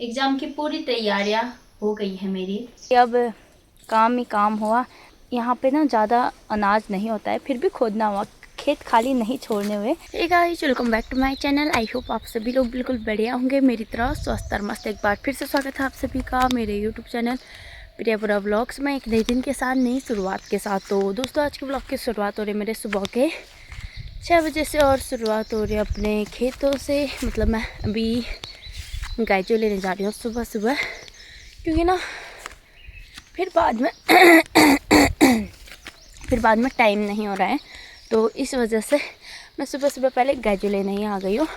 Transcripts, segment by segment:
Exam की पूरी तैयारियां हो गई है मेरी। अब काम ही काम हुआ। यहाँ पे ना ज़्यादा अनाज नहीं होता है, फिर भी खोदना हुआ, खेत खाली नहीं छोड़ने हुए। Hey guys, welcome back to my channel. I hope आप सभी लोग बिल्कुल बढ़िया होंगे, मेरी तरह स्वस्थ और मस्त। एक बार फिर से स्वागत है आप सभी का मेरे यूट्यूब चैनल प्रियापुरा व्लॉग्स में, एक नए दिन के साथ, नई शुरुआत के साथ। तो दोस्तों, आज के ब्लॉग की शुरुआत हो रही है मेरे सुबह के 6 बजे से, और शुरुआत हो रही है अपने खेतों से। मतलब मैं अभी गाय जो लेने जा रही हूँ सुबह सुबह, क्योंकि ना फिर बाद में टाइम नहीं हो रहा है। तो इस वजह से मैं सुबह सुबह पहले गाय लेने ही आ गई हूँ,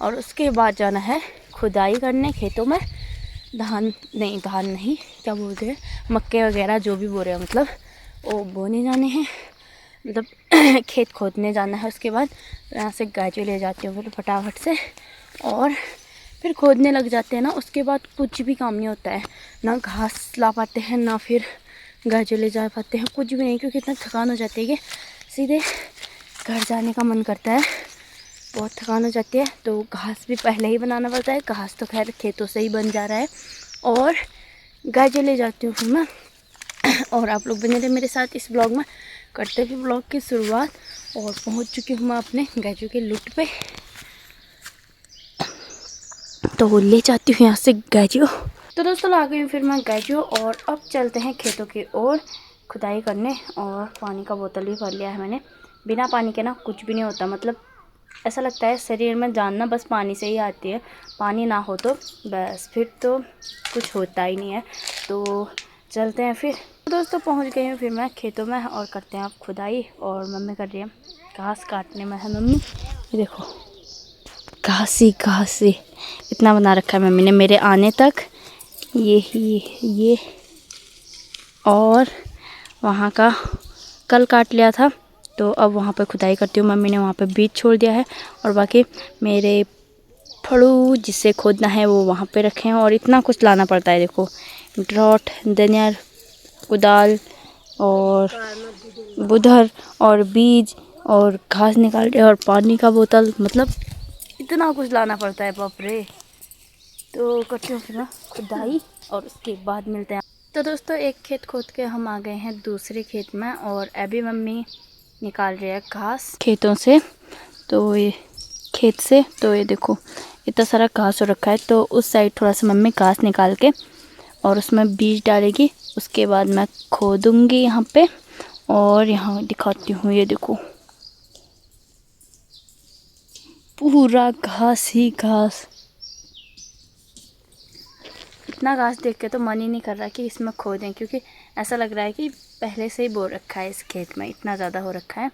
और उसके बाद जाना है खुदाई करने खेतों में। धान नहीं, क्या बोलते हैं, मक्के वगैरह जो भी बो रहे हैं, मतलब वो बोने जाने हैं, मतलब खेत खोदने जाना है। उसके बाद यहाँ से गाय ले जाती हूँ फिर फटाफट से, और फिर खोदने लग जाते हैं ना। उसके बाद कुछ भी काम नहीं होता है, ना घास ला पाते हैं, ना फिर घर चले जा पाते हैं, कुछ भी नहीं, क्योंकि इतना थकान हो जाती है कि सीधे घर जाने का मन करता है। बहुत थकान हो जाती है, तो घास भी पहले ही बनाना पड़ता है। घास तो खैर खेतों से ही बन जा रहा है, और गाय चले जाती हूँ फिर मैं। और आप लोग बने रहे मेरे साथ इस ब्लॉग में, करते हुए ब्लॉग की शुरुआत। और पहुँच चुकी हूँ मैं अपने गाय के लुट पे, तो ले जाती हूँ यहाँ से गाजो। तो दोस्तों, आ गई हूँ फिर मैं गाजो, और अब चलते हैं खेतों की ओर खुदाई करने। और पानी का बोतल भी भर लिया है मैंने। बिना पानी के ना कुछ भी नहीं होता, मतलब ऐसा लगता है शरीर में जान ना बस पानी से ही आती है। पानी ना हो तो बस फिर तो कुछ होता ही नहीं है। तो चलते हैं फिर। तो दोस्तों, पहुँच गई हूँ फिर मैं खेतों में, और करते हैं आप खुदाई। और मम्मी कर रही है घास काटने में है मम्मी। ये देखो, घास ही इतना बना रखा है मम्मी ने मेरे आने तक। ये और वहाँ का कल काट लिया था, तो अब वहाँ पे खुदाई करती हूँ। मम्मी ने वहाँ पे बीज छोड़ दिया है, और बाकी मेरे फड़ू जिससे खोदना है वो वहाँ पे रखे हैं। और इतना कुछ लाना पड़ता है, देखो, ड्रॉट, दनियार, कुदाल और बुधर और बीज और घास निकाल रहे और पानी का बोतल, मतलब इतना कुछ लाना पड़ता है, बाप रे। तो करती हूँ फिर मैं खुदाई, और उसके बाद मिलते हैं। तो दोस्तों, एक खेत खोद के हम आ गए हैं दूसरे खेत में, और अभी मम्मी निकाल रही है घास खेतों से। तो ये खेत से, तो ये देखो इतना सारा घास हो रखा है। तो उस साइड थोड़ा सा मम्मी घास निकाल के और उसमें बीज डालेगी। उसके बाद मैं खोदूँगी यहाँ पे, और यहाँ दिखाती हूँ। ये देखो, पूरा घास ही घास। इतना घास देख के तो मन ही नहीं कर रहा कि इसमें खोदें, क्योंकि ऐसा लग रहा है कि पहले से ही बो रखा है इस खेत में, इतना ज़्यादा हो रखा है।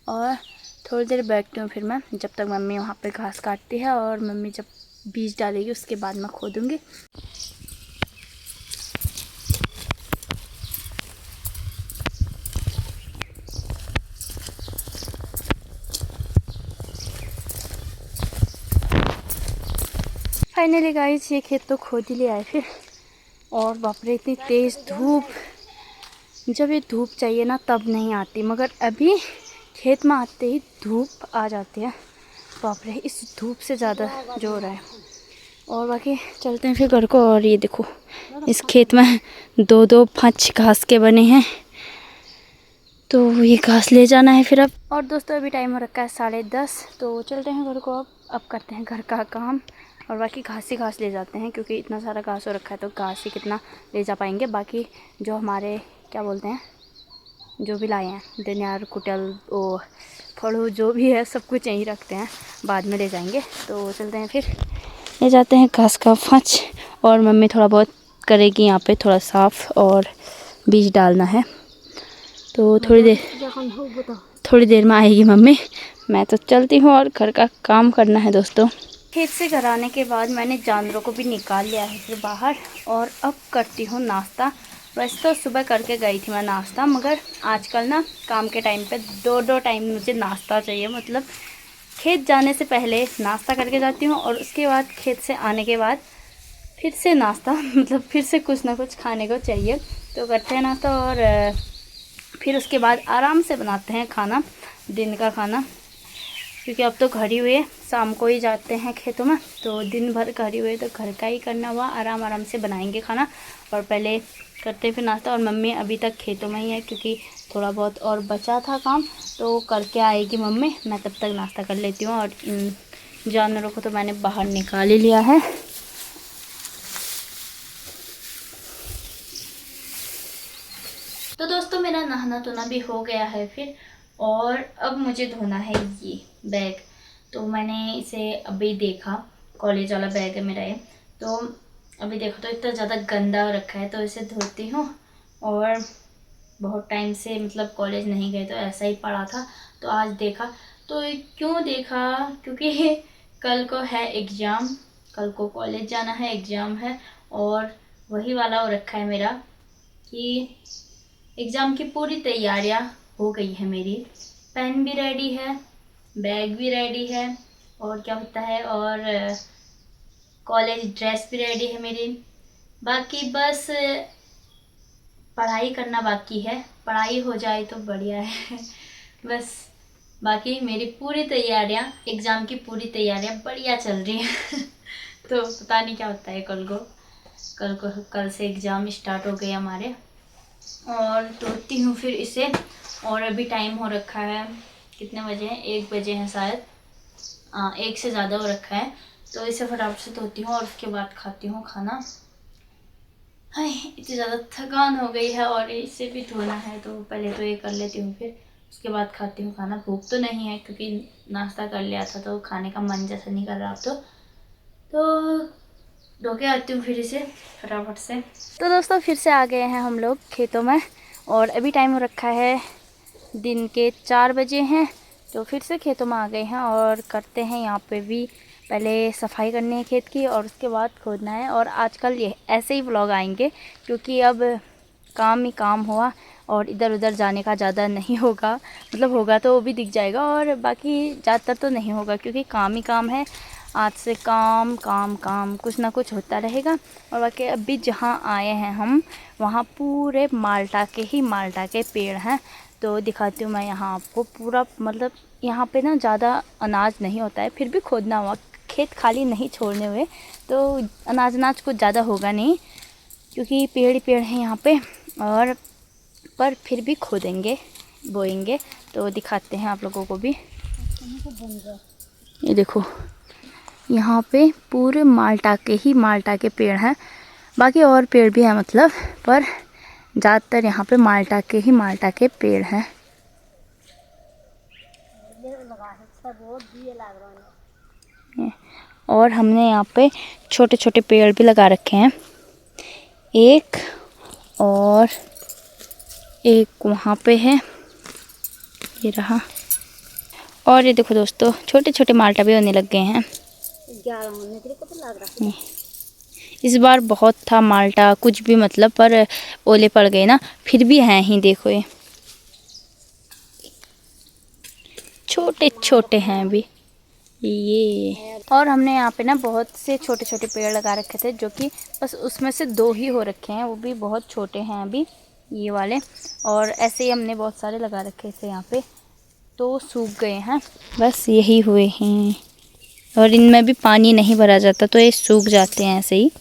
और थोड़ी देर बैठती हूँ फिर मैं, जब तक मम्मी वहाँ पे घास काटती है, और मम्मी जब बीज डालेगी उसके बाद मैं खोदूँगी। फाइनली गाइस, ये खेत तो खोद ही ले आए फिर। और बाप रे, इतनी तेज़ धूप। जब ये धूप चाहिए ना तब नहीं आती, मगर अभी खेत में आते ही धूप आ जाती है। बाप रे, इस धूप से ज़्यादा जो हो रहा है। और बाकी चलते हैं फिर घर को। और ये देखो, इस खेत में 2-2 फंच घास के बने हैं, तो ये घास ले जाना है फिर अब। और दोस्तों, अभी टाइम हो रखा है 10:30, तो चलते हैं घर को। अब करते हैं घर का काम, और बाकी घास ही घास ले जाते हैं, क्योंकि इतना सारा घास हो रखा है तो घास ही कितना ले जा पाएंगे। बाकी जो हमारे क्या बोलते हैं, जो भी लाए हैं, दनियार, कुटल, ओ फड़ू, जो भी है सब कुछ यहीं रखते हैं, बाद में ले जाएंगे। तो चलते हैं फिर, ले जाते हैं घास का फंच। और मम्मी थोड़ा बहुत करेगी यहाँ पे, थोड़ा साफ़, और बीज डालना है। तो थोड़ी देर में आएगी मम्मी। मैं तो चलती हूँ, और घर का काम करना है दोस्तों। खेत से घर आने के बाद मैंने जानवरों को भी निकाल लिया है फिर बाहर, और अब करती हूँ नाश्ता। वैसे तो सुबह करके गई थी मैं नाश्ता, मगर आजकल ना काम के टाइम पे 2-2 टाइम मुझे नाश्ता चाहिए। मतलब खेत जाने से पहले नाश्ता करके जाती हूँ, और उसके बाद खेत से आने के बाद फिर से नाश्ता, मतलब फिर से कुछ ना कुछ खाने को चाहिए। तो करते हैं नाश्ता, और फिर उसके बाद आराम से बनाते हैं खाना, दिन का खाना। क्योंकि अब तो घर ही हुए, शाम को ही जाते हैं खेतों में, तो दिन भर घर ही हुए तो घर का ही करना हुआ। आराम आराम से बनाएंगे खाना और पहले करते फिर नाश्ता। और मम्मी अभी तक खेतों में ही है क्योंकि थोड़ा बहुत और बचा था काम, तो करके आएगी मम्मी। मैं तब तक नाश्ता कर लेती हूँ। और इन जानवरों को तो मैंने बाहर निकाल ही लिया है। तो दोस्तों मेरा नहाना धोना भी हो गया है फिर, और अब मुझे धोना है ये बैग। तो मैंने इसे अभी देखा, कॉलेज वाला बैग है मेरा ये, तो अभी देखो तो इतना ज़्यादा गंदा रखा है, तो इसे धोती हूँ। और बहुत टाइम से मतलब कॉलेज नहीं गए तो ऐसा ही पड़ा था, तो आज देखा। तो क्यों देखा, क्योंकि कल को है एग्ज़ाम, कल को कॉलेज जाना है, एग्ज़ाम है। और वही वाला हो रखा है मेरा कि एग्ज़ाम की पूरी तैयारियां हो गई है मेरी। पेन भी रेडी है, बैग भी रेडी है, और क्या होता है, और कॉलेज ड्रेस भी रेडी है मेरी। बाकी बस पढ़ाई करना बाकी है, पढ़ाई हो जाए तो बढ़िया है। बस बाकी मेरी पूरी तैयारियां, एग्ज़ाम की पूरी तैयारियां बढ़िया चल रही हैं। तो पता नहीं क्या होता है कल से एग्ज़ाम स्टार्ट हो गए हमारे। और धोती हूँ फिर इसे। और अभी टाइम हो रखा है, कितने बजे हैं, 1 बजे हैं शायद, 1 से ज़्यादा हो रखा है। तो इसे फटाफट से धोती हूँ और उसके बाद खाती हूँ खाना। हाय इतनी ज़्यादा थकान हो गई है और इसे भी धोना है, तो पहले तो ये कर लेती हूँ, फिर उसके बाद खाती हूँ खाना। भूख तो नहीं है क्योंकि नाश्ता कर लिया था, तो खाने का मन जैसा नहीं कर रहा अब तो धो के आती हूँ फिर इसे फटाफट से। तो दोस्तों फिर से आ गए हैं हम लोग खेतों में, और अभी टाइम हो रखा है दिन के 4 बजे हैं। तो फिर से खेतों में आ गए हैं और करते हैं यहाँ पे भी। पहले सफाई करनी है खेत की और उसके बाद खोदना है। और आजकल ये ऐसे ही व्लॉग आएंगे क्योंकि अब काम ही काम हुआ और इधर उधर जाने का ज़्यादा नहीं होगा। मतलब होगा तो वो भी दिख जाएगा, और बाकी ज़्यादातर तो नहीं होगा क्योंकि काम ही काम है। आज से काम काम काम कुछ ना कुछ होता रहेगा। और बाकी अभी जहाँ आए हैं हम, वहाँ पूरे माल्टा के पेड़ हैं। तो दिखाती हूँ मैं यहाँ आपको पूरा। मतलब यहाँ पे ना ज़्यादा अनाज नहीं होता है, फिर भी खोदना हुआ, खेत खाली नहीं छोड़ने हुए, तो अनाज कुछ ज़्यादा होगा नहीं क्योंकि पेड़ ही पेड़ हैं यहाँ पे। और पर फिर भी खोदेंगे, बोएंगे। तो दिखाते हैं आप लोगों को भी। ये देखो यहाँ पे पूरे माल्टा के पेड़ हैं। बाकी और पेड़ भी हैं मतलब, पर ज़्यादातर यहाँ पे माल्टा के पेड़ हैं। और हमने यहाँ पे छोटे छोटे पेड़ भी लगा रखे हैं, एक और एक वहाँ पे है, ये रहा। और ये देखो दोस्तों छोटे छोटे माल्टा भी होने लग गए हैं। इस बार बहुत था माल्टा, कुछ भी मतलब, पर ओले पड़ गए ना, फिर भी हैं ही। देखो ये छोटे छोटे हैं अभी ये। और हमने यहाँ पे ना बहुत से छोटे छोटे पेड़ लगा रखे थे, जो कि बस उसमें से 2 ही हो रखे हैं, वो भी बहुत छोटे हैं अभी ये वाले। और ऐसे ही हमने बहुत सारे लगा रखे थे यहाँ पे, तो सूख गए हैं, बस यही हुए हैं। और इनमें भी पानी नहीं भरा जाता तो ये सूख जाते हैं ऐसे ही,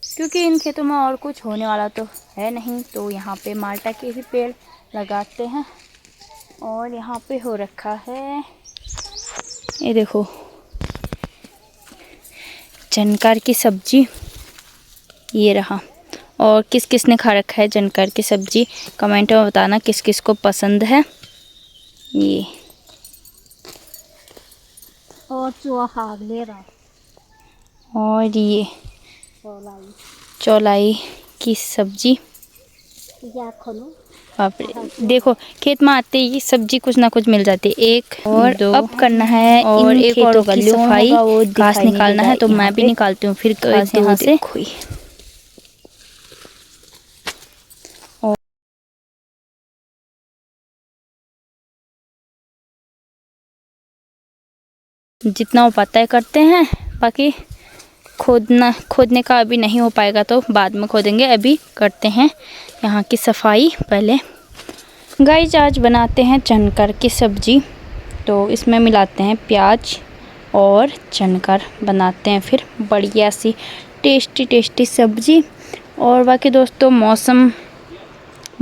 क्योंकि इन खेतों में और कुछ होने वाला तो है नहीं। तो यहाँ पे माल्टा के ही पेड़ लगाते हैं। और यहाँ पे हो रखा है, ये देखो जनकर की सब्जी, ये रहा। और किस किस ने खा रखा है जनकर की सब्जी, कमेंट में बताना किस किस को पसंद है ये। और चूहा ले रहा, और ये चौलाई की सब्जी। बाप रे, देखो खेत में आते ही सब्जी कुछ ना कुछ मिल जाती है। एक और दो, अब करना है और इन एक और की सफाई, घास निकालना है, तो मैं भी निकालती हूँ फिर घास यहाँ से। जितना हो पाता है करते हैं, बाकी खोदने का अभी नहीं हो पाएगा तो बाद में खोदेंगे। अभी करते हैं यहाँ की सफाई पहले। गाइस आज बनाते हैं जनकर की सब्जी, तो इसमें मिलाते हैं प्याज और चनकर बनाते हैं फिर बढ़िया सी टेस्टी सब्ज़ी। और बाकी दोस्तों मौसम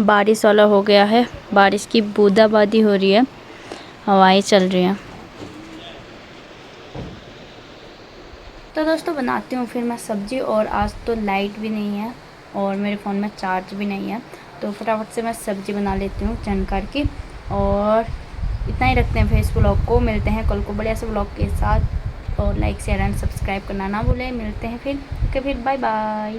बारिश वाला हो गया है, बारिश की बूंदाबांदी हो रही है, हवाएं चल रही हैं। तो दोस्तों बनाती हूँ फिर मैं सब्ज़ी। और आज तो लाइट भी नहीं है और मेरे फ़ोन में चार्ज भी नहीं है, तो फटाफट से मैं सब्ज़ी बना लेती हूँ चनकर की। और इतना ही रखते हैं फिर इस व्लॉग को। मिलते हैं कल को बढ़िया से व्लॉग के साथ, और लाइक शेयर एंड सब्सक्राइब करना ना भूलें। मिलते हैं फिर, ओके फिर बाय बाय।